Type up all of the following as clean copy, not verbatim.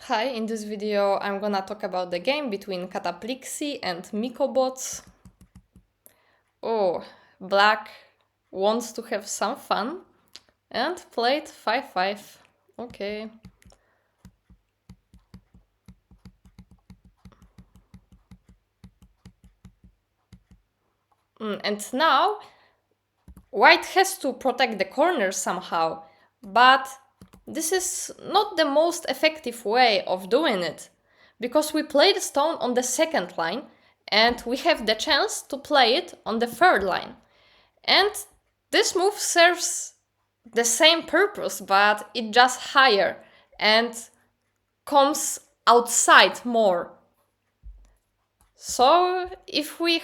Hi, in this video I'm gonna talk about the game between Katapliksi and Mikobots. Oh, Black wants to have some fun and played 5-5. Okay. And now White has to protect the corner somehow, but this is not the most effective way of doing it, because we play the stone on the second line and we have the chance to play it on the third line. And this move serves the same purpose, but it just higher and comes outside more. So if we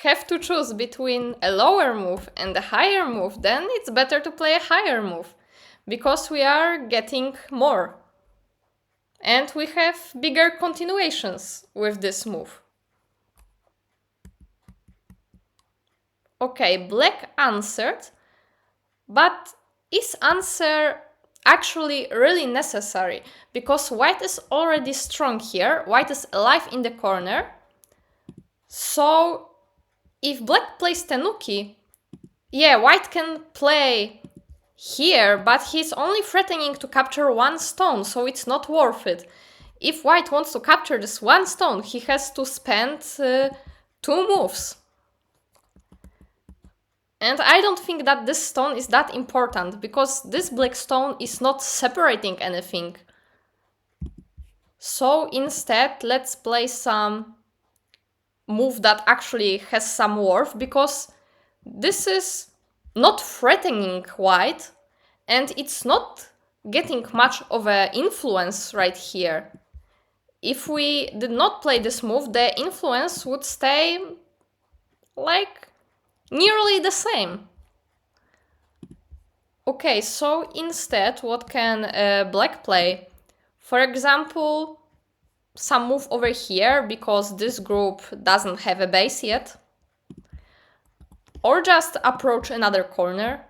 have to choose between a lower move and a higher move, then it's better to play a higher move, because we are getting more. And we have bigger continuations with this move. Okay, Black answered, but is answer actually really necessary? Because White is already strong here, White is alive in the corner. So if Black plays Tenuki, yeah, White can play here, but he's only threatening to capture one stone, so it's not worth it. If White wants to capture this one stone, he has to spend 2 moves. And I don't think that this stone is that important, because this black stone is not separating anything. So instead, let's play some move that actually has some worth, because this is not threatening White, and it's not getting much of an influence right here. If we did not play this move, the influence would stay like nearly the same. Okay, so instead, what can Black play? For example, some move over here, because this group doesn't have a base yet. Or just approach another corner.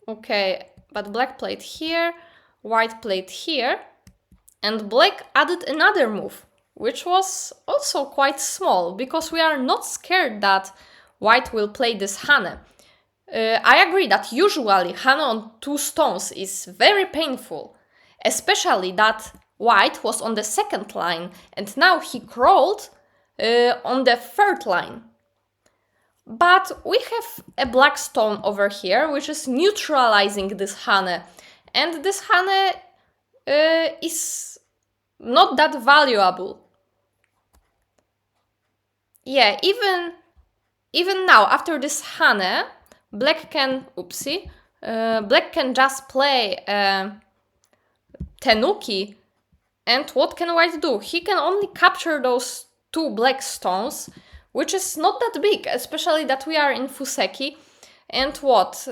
Okay, but Black played here, White played here, and Black added another move, which was also quite small, because we are not scared that White will play this Hane. I agree that usually Hane on 2 stones is very painful, especially that White was on the second line and now he crawled on the third line. But we have a black stone over here, which is neutralizing this Hane, and this Hane is not that valuable. Yeah, even now, after this Hane, Black can, Black can just play Tenuki, and what can White do? He can only capture those 2 black stones, which is not that big, especially that we are in Fuseki. And what?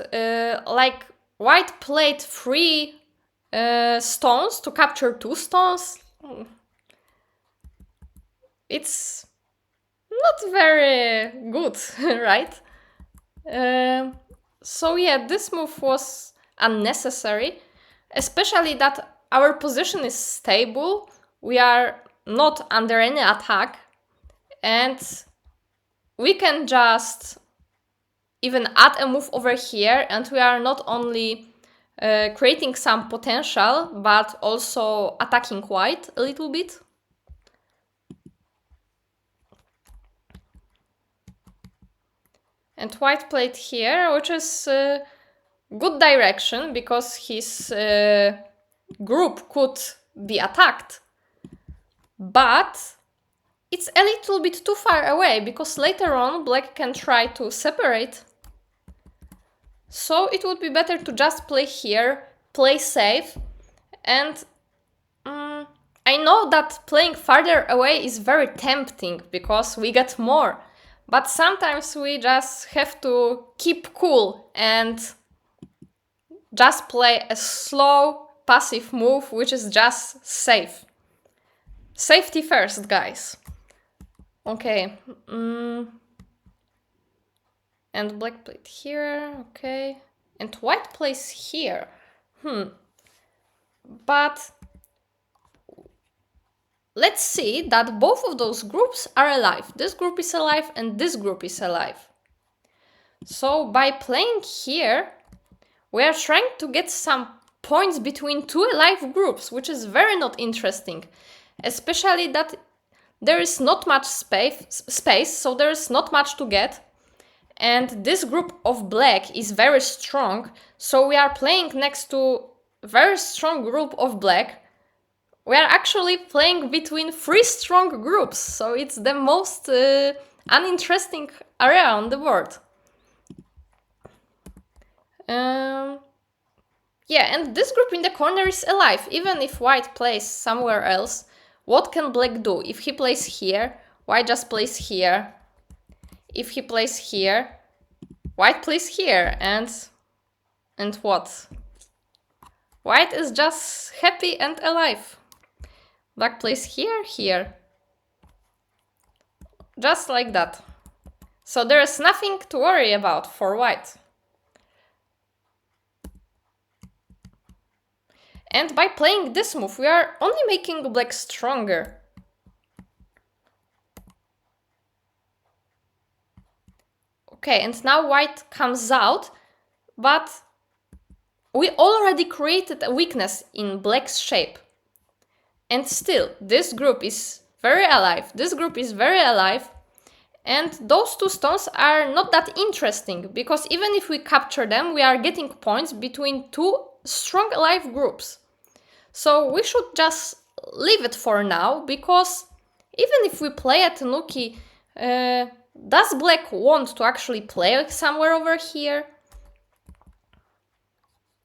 Like, White played 3 stones to capture 2 stones? It's not very good, right? So yeah, this move was unnecessary, especially that our position is stable, we are not under any attack, and we can just even add a move over here, and we are not only creating some potential, but also attacking White a little bit. And White played here, which is good direction, because his group could be attacked. But it's a little bit too far away, because later on Black can try to separate. So it would be better to just play here, play safe, and I know that playing farther away is very tempting, because we get more. But sometimes we just have to keep cool and just play a slow, passive move, which is just safe. Safety first, guys. Okay. And Black played here, okay. And White plays here. but let's see that both of those groups are alive. This group is alive and this group is alive. So by playing here, we are trying to get some points between two alive groups, which is very not interesting, especially that there is not much space, so there is not much to get. And this group of black is very strong, so we are playing next to a very strong group of black. We are actually playing between three strong groups, so it's the most uninteresting area on the board. Yeah, and this group in the corner is alive, even if white plays somewhere else. What can black do? If he plays here, white just plays here. If he plays here, white plays here, and what? White is just happy and alive. Black plays here, here. Just like that. So there is nothing to worry about for white. And by playing this move, we are only making black stronger. Okay, and now white comes out, but we already created a weakness in black's shape. And still, this group is very alive, this group is very alive, and those two stones are not that interesting, because even if we capture them, we are getting points between two strong alive groups. So we should just leave it for now, because even if we play a Tanuki, does black want to actually play somewhere over here?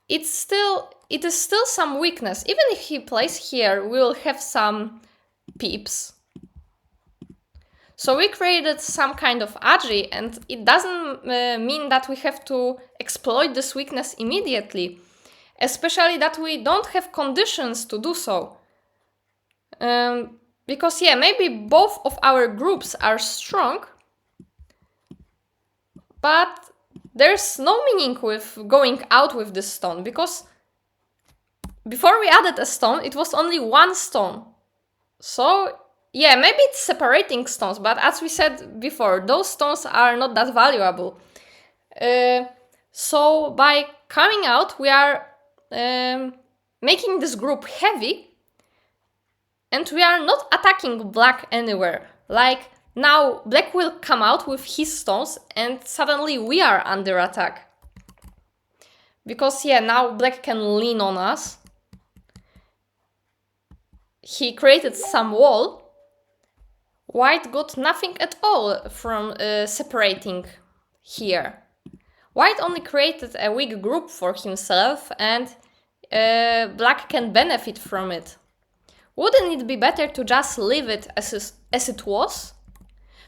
It is still some weakness. Even if he plays here, we will have some pips. So we created some kind of agi, and it doesn't mean that we have to exploit this weakness immediately. Especially that we don't have conditions to do so. Because yeah, maybe both of our groups are strong, but there's no meaning with going out with this stone, because before we added a stone, it was only one stone. So yeah, maybe it's separating stones, but as we said before, those stones are not that valuable. So by coming out, we are making this group heavy, and we are not attacking black anywhere. Like now black will come out with his stones and suddenly we are under attack. Because yeah, now black can lean on us. He created some wall. White got nothing at all from separating here. White only created a weak group for himself, and black can benefit from it. Wouldn't it be better to just leave it as it was?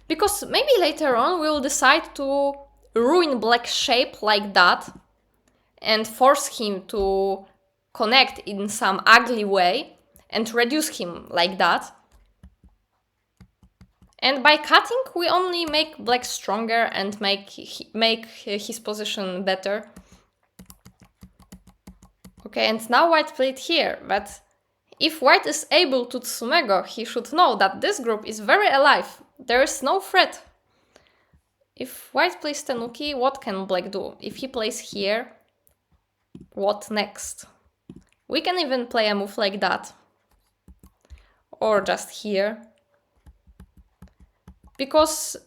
Because maybe later on we will decide to ruin black's shape like that and force him to connect in some ugly way and reduce him like that. And by cutting, we only make black stronger and make his position better. Okay, and now white played here, but if white is able to Tsumego, he should know that this group is very alive. There is no threat. If white plays Tanuki, what can black do? If he plays here, what next? We can even play a move like that. Or just here. Because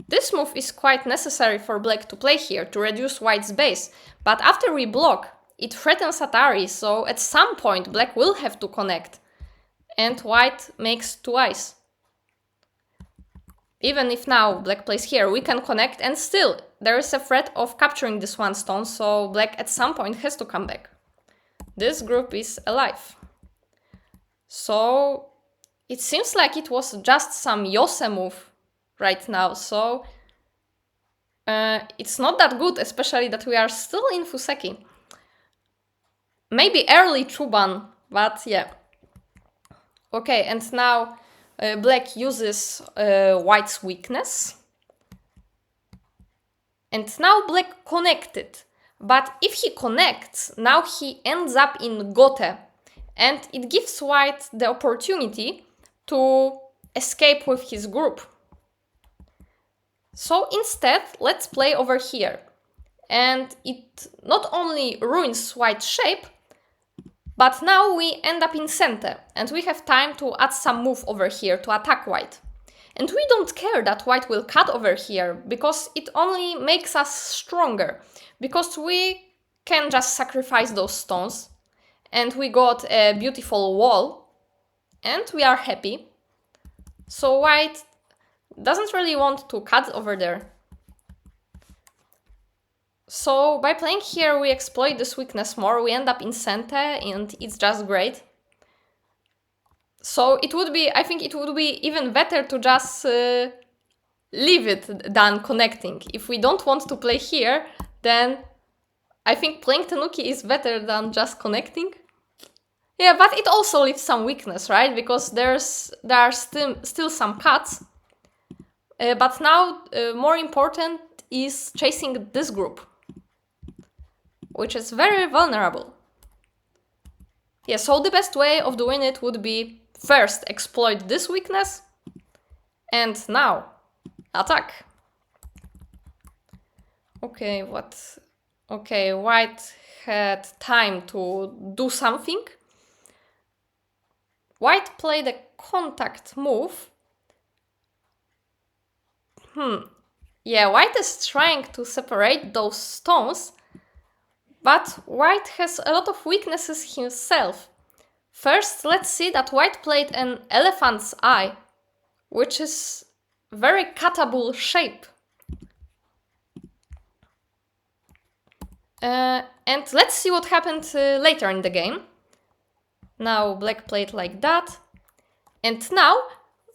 this move is quite necessary for black to play here, to reduce white's base. But after we block, it threatens Atari, so at some point black will have to connect. And white makes two eyes. Even if now black plays here, we can connect, and still there is a threat of capturing this one stone, so black at some point has to come back. This group is alive. So it seems like it was just some Yose move right now, so it's not that good, especially that we are still in Fuseki. Maybe early Chuban, but yeah. Okay, and now black uses white's weakness. And now black connected. But if he connects, now he ends up in Gote. and it gives white the opportunity to escape with his group. So instead, let's play over here. And it not only ruins white's shape, but now we end up in center, and we have time to add some move over here to attack white. And we don't care that white will cut over here, because it only makes us stronger, because we can just sacrifice those stones, and we got a beautiful wall, and we are happy. So white doesn't really want to cut over there. So by playing here, we exploit this weakness more, we end up in center, and it's just great. So it would be, I think it would be even better to just leave it than connecting. If we don't want to play here, then I think playing Tenuki is better than just connecting. Yeah, but it also leaves some weakness, right? Because there are still some cuts. But now more important is chasing this group, which is very vulnerable. Yeah, so the best way of doing it would be first exploit this weakness, and now attack. Okay, what? Okay, white had time to do something. White played a contact move. Yeah, white is trying to separate those stones, but white has a lot of weaknesses himself. First, let's see that white played an elephant's eye, which is very cuttable shape. And let's see what happened later in the game. Now black played like that. And now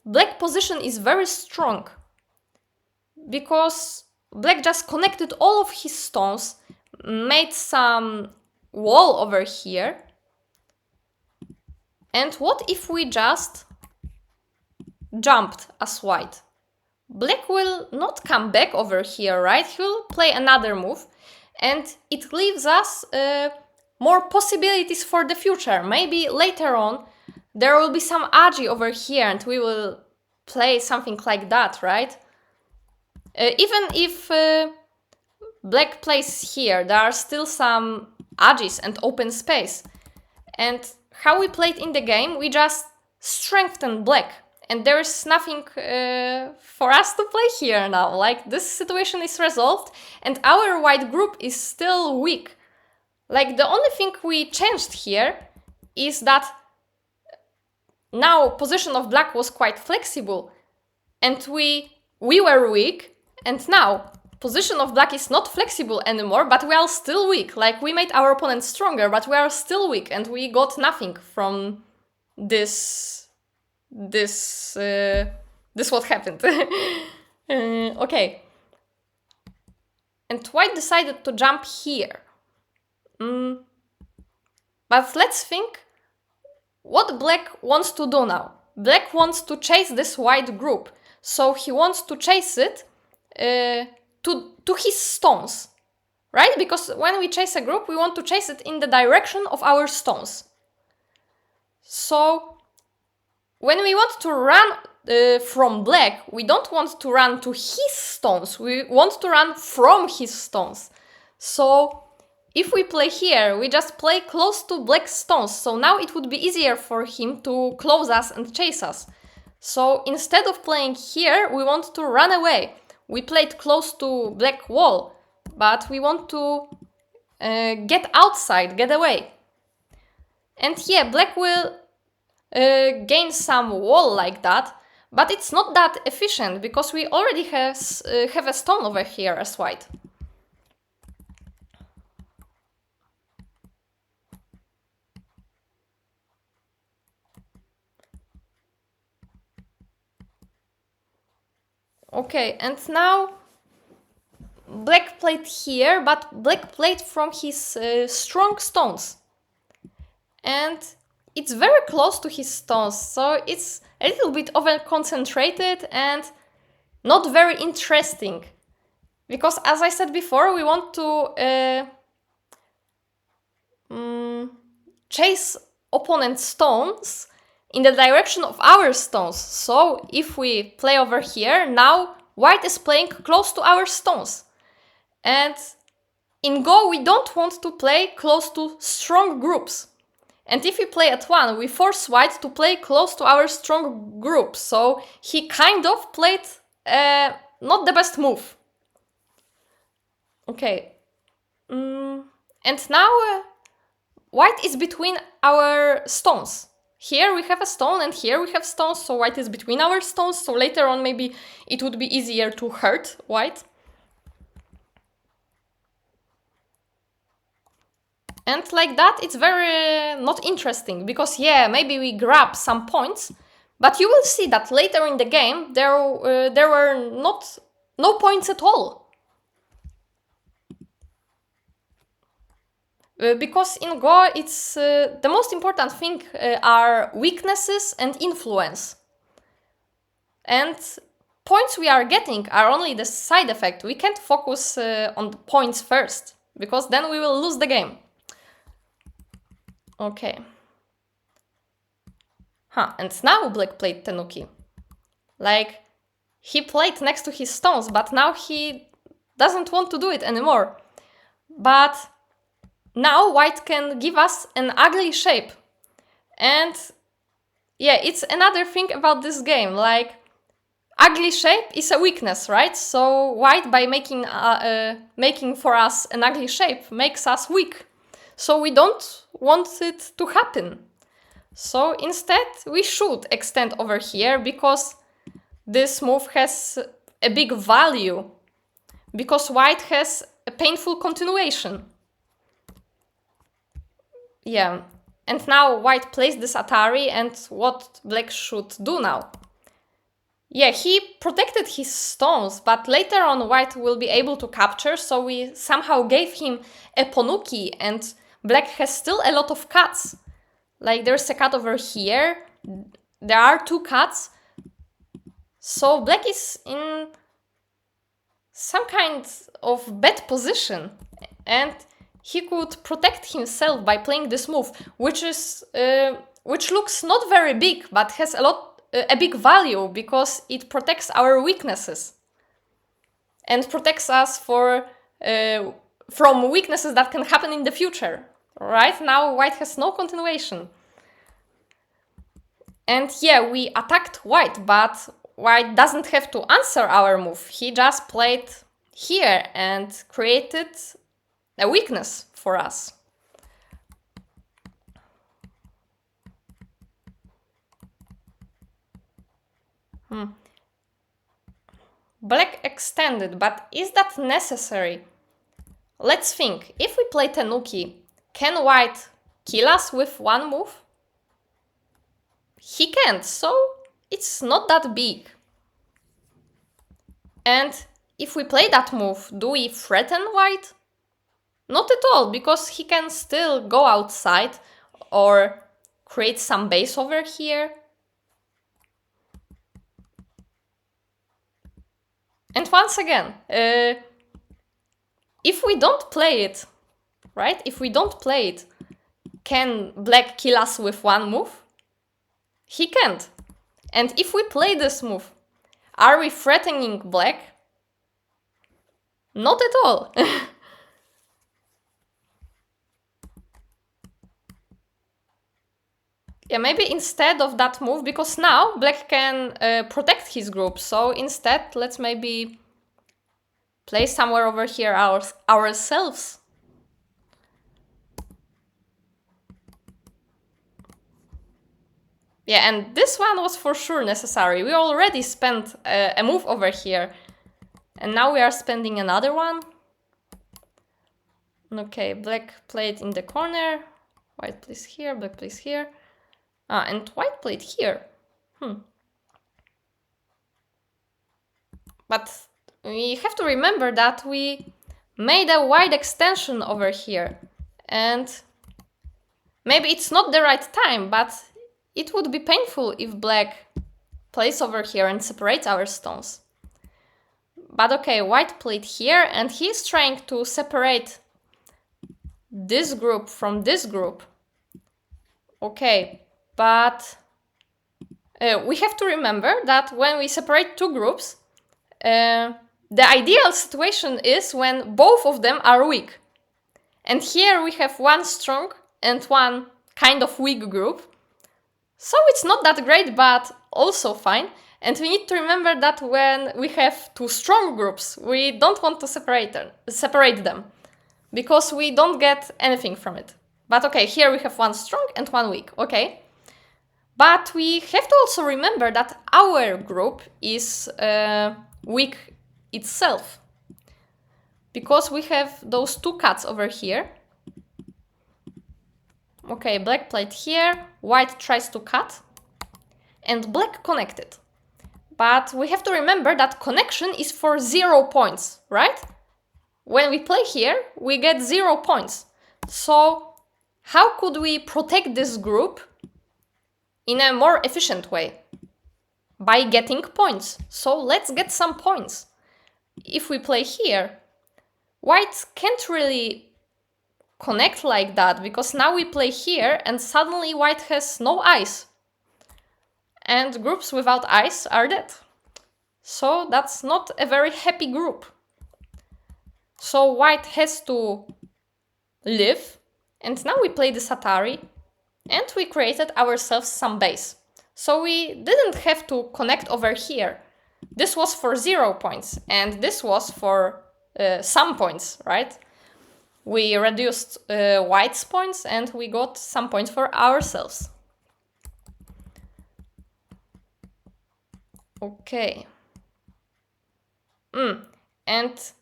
black position is very strong, because black just connected all of his stones, made some wall over here. And what if we just jumped as white? Black will not come back over here, right? He will play another move, and it leaves us more possibilities for the future. Maybe later on there will be some agi over here and we will play something like that, right? Even if black plays here, there are still some agis and open space. And how we played in the game, we just strengthened black. And there is nothing for us to play here now. Like, this situation is resolved and our white group is still weak. Like, the only thing we changed here is that now position of black was quite flexible and we were weak, and now position of black is not flexible anymore, but we are still weak. Like, we made our opponent stronger, but we are still weak and we got nothing from this what happened. Okay. And white decided to jump here. But let's think what black wants to do now. Black wants to chase this white group. So he wants to chase it to his stones, right? Because when we chase a group, we want to chase it in the direction of our stones. So when we want to run from black, we don't want to run to his stones. We want to run from his stones. So if we play here, we just play close to black stones. So now it would be easier for him to close us and chase us. So instead of playing here, we want to run away. We played close to black wall, but we want to get outside, get away. And yeah, black will gain some wall like that, but it's not that efficient because we already have a stone over here as white. Okay, and now black played here, but black played from his strong stones. And it's very close to his stones, so it's a little bit over-concentrated and not very interesting. Because, as I said before, we want to chase opponent's stones in the direction of our stones. So if we play over here, now white is playing close to our stones. And in Go, we don't want to play close to strong groups. And if we play at 1, we force white to play close to our strong group. So he kind of played not the best move. Okay. And now white is between our stones. Here we have a stone and here we have stones, so white is between our stones, so later on maybe it would be easier to hurt white. And like that, it's very not interesting, because yeah, maybe we grab some points, but you will see that later in the game there were no points at all. Because in Go, it's the most important thing are weaknesses and influence. And points we are getting are only the side effect. We can't focus on the points first, because then we will lose the game. Okay. And now black played Tenuki. Like, he played next to his stones, but now he doesn't want to do it anymore. But now white can give us an ugly shape. And yeah, it's another thing about this game. Like, ugly shape is a weakness, right? So white, by making for us an ugly shape, makes us weak. So we don't want it to happen. So instead, we should extend over here, because this move has a big value. Because white has a painful continuation. Yeah, and now white plays this Atari, and what black should do now? Yeah, he protected his stones, but later on white will be able to capture, so we somehow gave him a Ponuki, and black has still a lot of cuts. Like, there's a cut over here, there are 2 cuts, so black is in some kind of bad position, and he could protect himself by playing this move, which looks not very big, but has a big value, because it protects our weaknesses and protects us from weaknesses that can happen in the future. Right now, white has no continuation. And yeah, we attacked white, but white doesn't have to answer our move. He just played here and created a weakness for us. Black extended, but is that necessary? Let's think. If we play Tenuki, can white kill us with 1 move? He can't, so it's not that big. And if we play that move, do we threaten white? Not at all, because he can still go outside or create some base over here. And once again, if we don't play it, right? If we don't play it, can black kill us with 1 move? He can't. And if we play this move, are we threatening black? Not at all. Yeah, maybe instead of that move, because now black can protect his group. So instead, let's maybe play somewhere over here ourselves. Yeah, and this one was for sure necessary. We already spent a move over here. And now we are spending another one. Okay, black played in the corner. White plays here, black plays here. And white played here. But we have to remember that we made a wide extension over here. And maybe it's not the right time, but it would be painful if black plays over here and separates our stones. But okay, white played here, and he's trying to separate this group from this group, Okay, but we have to remember that when we separate two groups, the ideal situation is when both of them are weak. And here we have one strong and one kind of weak group. So it's not that great, but also fine. And we need to remember that when we have two strong groups, we don't want to separate them because we don't get anything from it. But okay, here we have one strong and one weak, okay? But we have to also remember that our group is weak itself because we have those two cuts over here. Okay, black played here, white tries to cut, and black connected. But we have to remember that connection is for 0 points, right? When we play here, we get 0 points. So how could we protect this group in a more efficient way? By getting points. So let's get some points. If we play here, white can't really connect like that because now we play here and suddenly white has no eyes. And groups without eyes are dead. So that's not a very happy group. So white has to live. And now we play this Atari and we created ourselves some base. So we didn't have to connect over here. This was for 0 points and this was for some points, right? We reduced white's points and we got some points for ourselves. Okay. And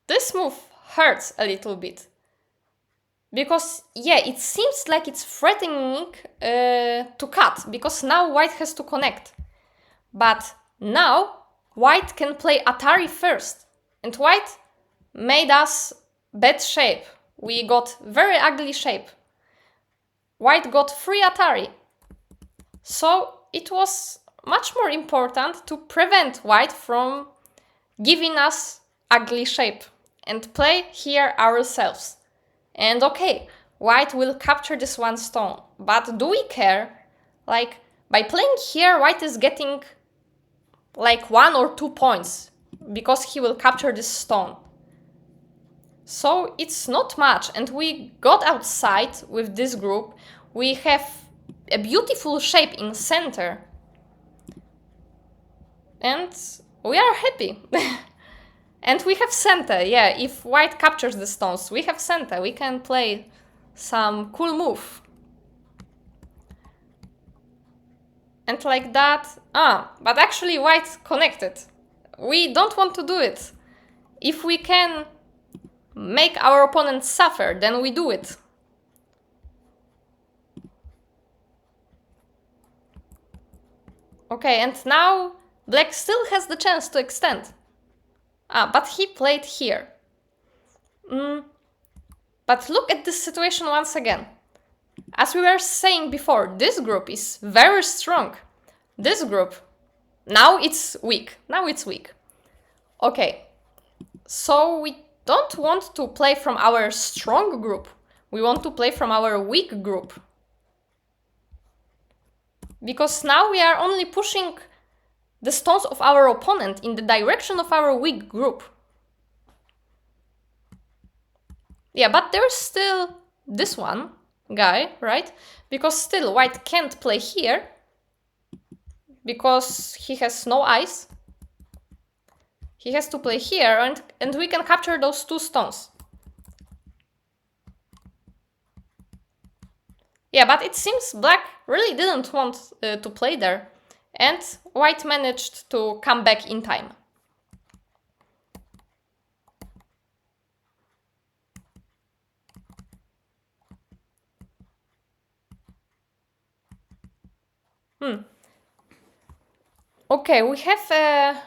this move hurts a little bit. Because, yeah, it seems like it's threatening to cut, because now white has to connect. But now white can play Atari first. And white made us bad shape. We got very ugly shape. White got free Atari. So it was much more important to prevent white from giving us ugly shape and play here ourselves. And okay, white will capture this one stone, but do we care? Like, by playing here, white is getting like 1 or 2 points because he will capture this stone. So it's not much, and we got outside with this group. We have a beautiful shape in center. And we are happy. And we have center, yeah, if white captures the stones, we have center, we can play some cool move. And like that, but actually white connected. We don't want to do it. If we can make our opponent suffer, then we do it. Okay, and now black still has the chance to extend. But he played here. But look at this situation once again. As we were saying before, this group is very strong. This group, now it's weak. Okay, so we don't want to play from our strong group. We want to play from our weak group. Because now we are only pushing the stones of our opponent in the direction of our weak group. Yeah, but there's still this one guy, right? Because still white can't play here because he has no eyes. He has to play here and we can capture those 2 stones. Yeah, but it seems black really didn't want to play there. And white managed to come back in time. Okay, we have a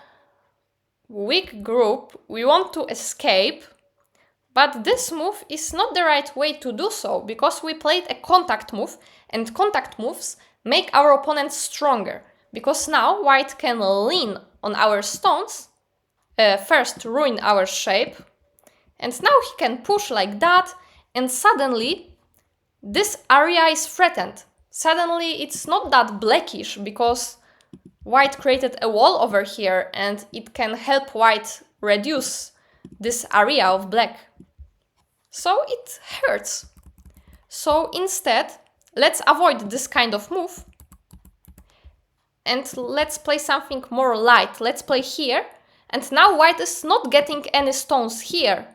weak group. We want to escape. But this move is not the right way to do so, because we played a contact move, and contact moves make our opponent stronger. Because now white can lean on our stones, first ruin our shape, and now he can push like that, and suddenly this area is threatened. Suddenly it's not that blackish because white created a wall over here and it can help white reduce this area of black. So it hurts. So instead, let's avoid this kind of move and let's play something more light. Let's play here, and now white is not getting any stones here,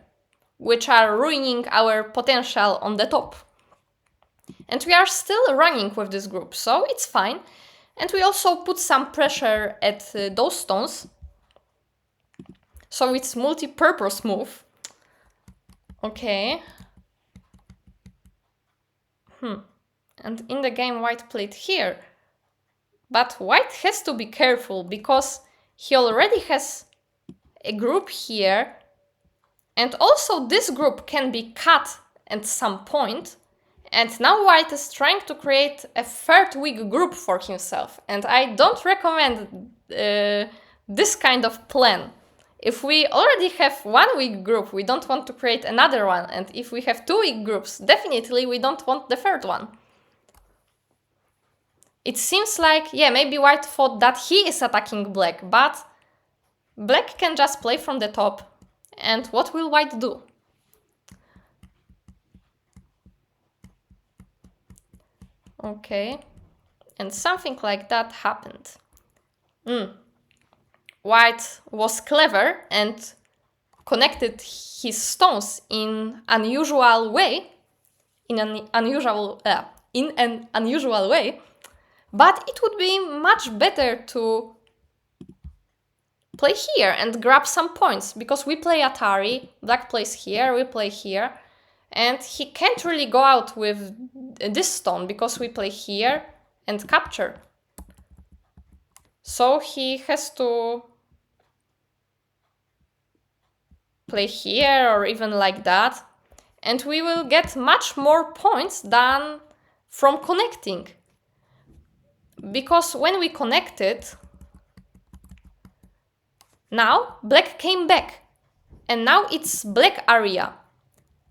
which are ruining our potential on the top. And we are still running with this group, so it's fine. And we also put some pressure at those stones. So it's multi-purpose move. Okay. And in the game white played here. But white has to be careful because he already has a group here. And also this group can be cut at some point. And now white is trying to create a third weak group for himself. And I don't recommend this kind of plan. If we already have one weak group, we don't want to create another one. And if we have two weak groups, definitely we don't want the third one. It seems like, yeah, maybe white thought that he is attacking black, but black can just play from the top. And what will white do? Okay, and something like that happened. White was clever and connected his stones in unusual way, in an unusual way. But it would be much better to play here and grab some points, because we play Atari, black plays here, we play here, and he can't really go out with this stone because we play here and capture. So he has to play here or even like that, and we will get much more points than from connecting. Because when we connected, now black came back, and now it's black area.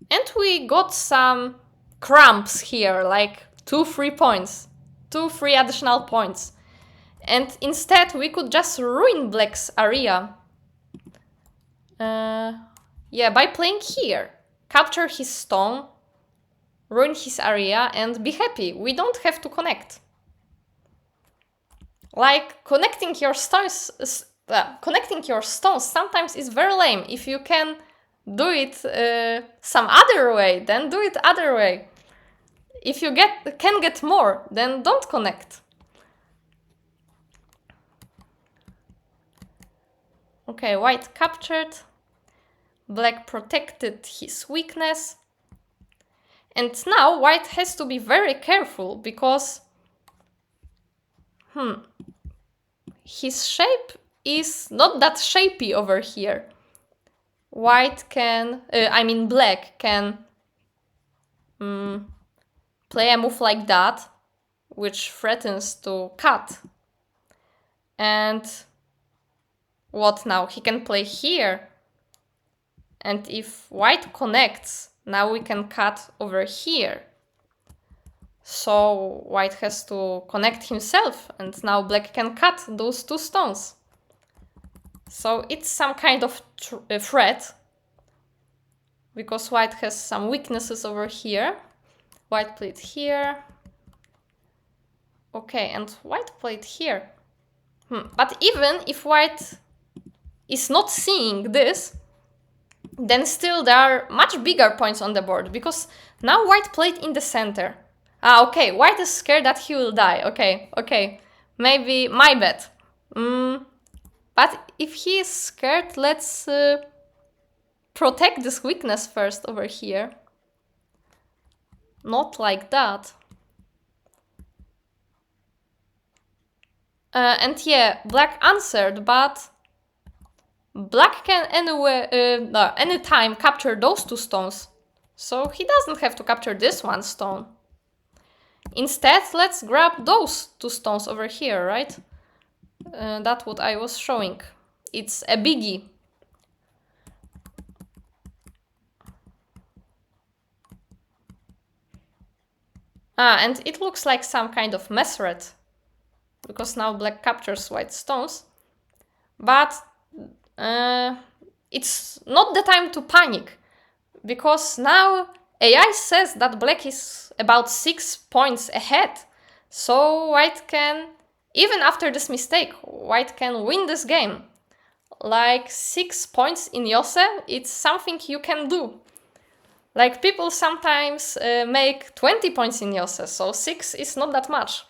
And we got some crumbs here, like 2-3 points, 2-3 additional points. And instead we could just ruin black's area. Yeah, by playing here. Capture his stone, ruin his area, and be happy. We don't have to connect. Like, connecting your stones sometimes is very lame. If you can do it some other way, then do it other way. If you can get more, then don't connect. Okay, white captured. Black protected his weakness. And now white has to be very careful because his shape is not that shapy over here. Black can play a move like that, which threatens to cut. And what now? He can play here. And if white connects, now we can cut over here. So white has to connect himself, and now black can cut those two stones. So it's some kind of threat, because white has some weaknesses over here. White played here. Okay, and white played here. But even if white is not seeing this, then still there are much bigger points on the board, because now white played in the center. Okay, white is scared that he will die. Okay, maybe my bad. But if he is scared, let's protect this weakness first over here. Not like that. And yeah, black answered, but black can anytime capture those two stones. So he doesn't have to capture this one stone. Instead, let's grab those two stones over here, right? That's what I was showing. It's a biggie. And it looks like some kind of meseret, because now black captures white stones. But it's not the time to panic, because now AI says that black is about 6 points ahead. So white can, even after this mistake, white can win this game. Like 6 points in Yose, it's something you can do. Like people sometimes make 20 points in Yose, so 6 is not that much.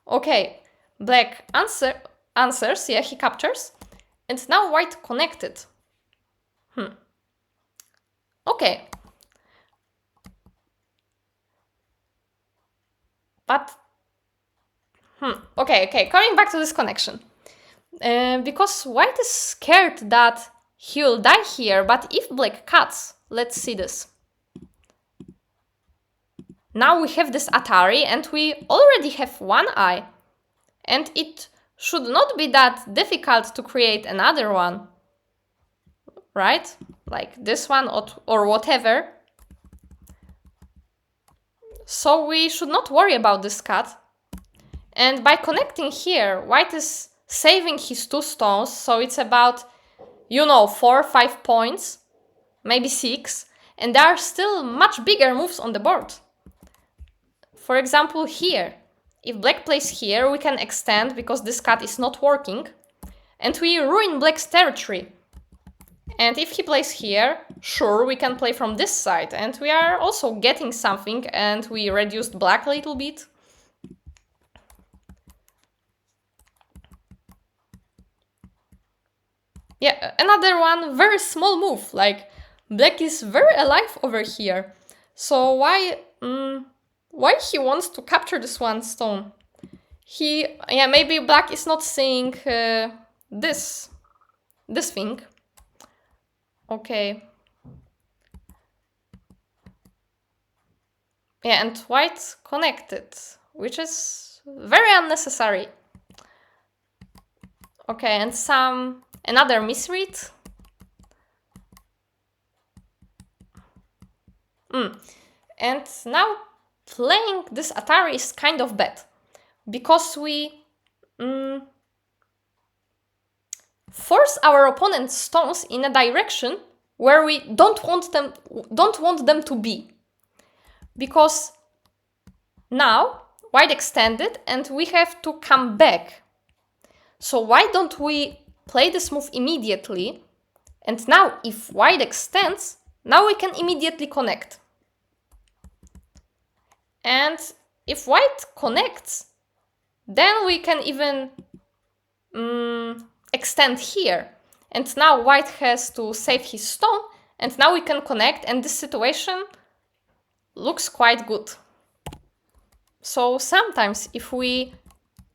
Okay, black answers, yeah, he captures. And now white connected. Okay. But, okay, coming back to this connection. Because white is scared that he will die here, but if black cuts, let's see this. Now we have this Atari and we already have one eye. And it should not be that difficult to create another one. Right? Like this one or whatever. So we should not worry about this cut. And by connecting here, white is saving his 2 stones, so it's about, 4 or 5 points, maybe 6, and there are still much bigger moves on the board. For example, here, if black plays here, we can extend because this cut is not working, and we ruin black's territory. And if he plays here, sure, we can play from this side, and we are also getting something, and we reduced black a little bit. Yeah, another one, very small move, like black is very alive over here. So why he wants to capture this 1 stone? Maybe black is not seeing this thing. Okay. Yeah, and white connected, which is very unnecessary. Okay, and another misread. And now playing this Atari is kind of bad, because we force our opponent's stones in a direction where we don't want them to be. Because now white extended and we have to come back. So why don't we play this move immediately? And now if white extends, now we can immediately connect. And if white connects, then we can even extend here. And now white has to save his stone, and now we can connect, and this situation looks quite good. So sometimes if we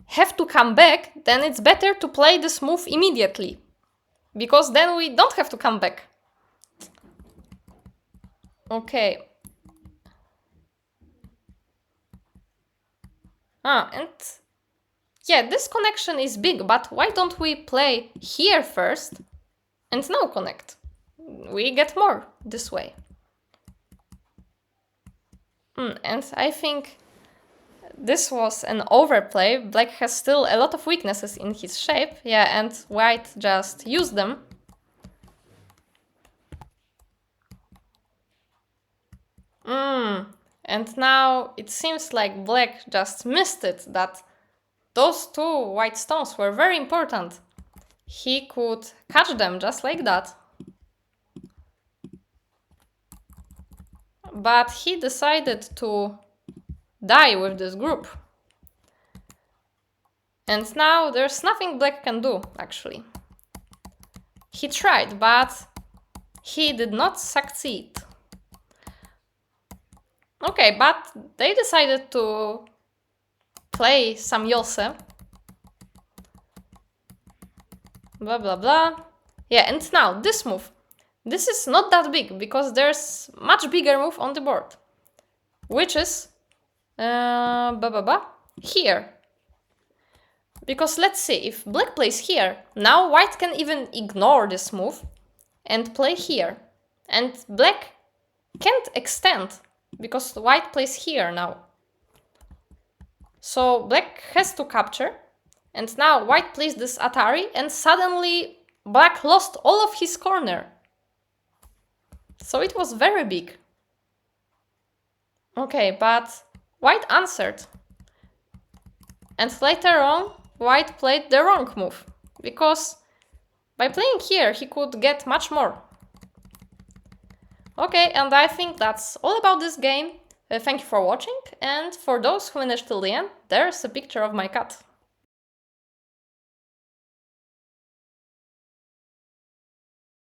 have to come back, then it's better to play this move immediately, because then we don't have to come back. Okay. And yeah, this connection is big, but why don't we play here first and now connect? We get more this way. And I think this was an overplay. Black has still a lot of weaknesses in his shape. Yeah, and white just used them. And now it seems like black just missed it, that those 2 white stones were very important. He could catch them just like that. But he decided to die with this group. And now there's nothing black can do, actually. He tried, but he did not succeed. Okay, but they decided to play some Yose. Blah, blah, blah. Yeah, and now this move. This is not that big, because there's much bigger move on the board. Which is here. Because let's see, if black plays here, now white can even ignore this move and play here. And black can't extend, because white plays here now. So black has to capture, and now white plays this Atari, and suddenly black lost all of his corner. So it was very big. Okay, but white answered. And later on, white played the wrong move, because by playing here, he could get much more. Okay, and I think that's all about this game. Thank you for watching, and for those who managed till the end, there's a picture of my cat.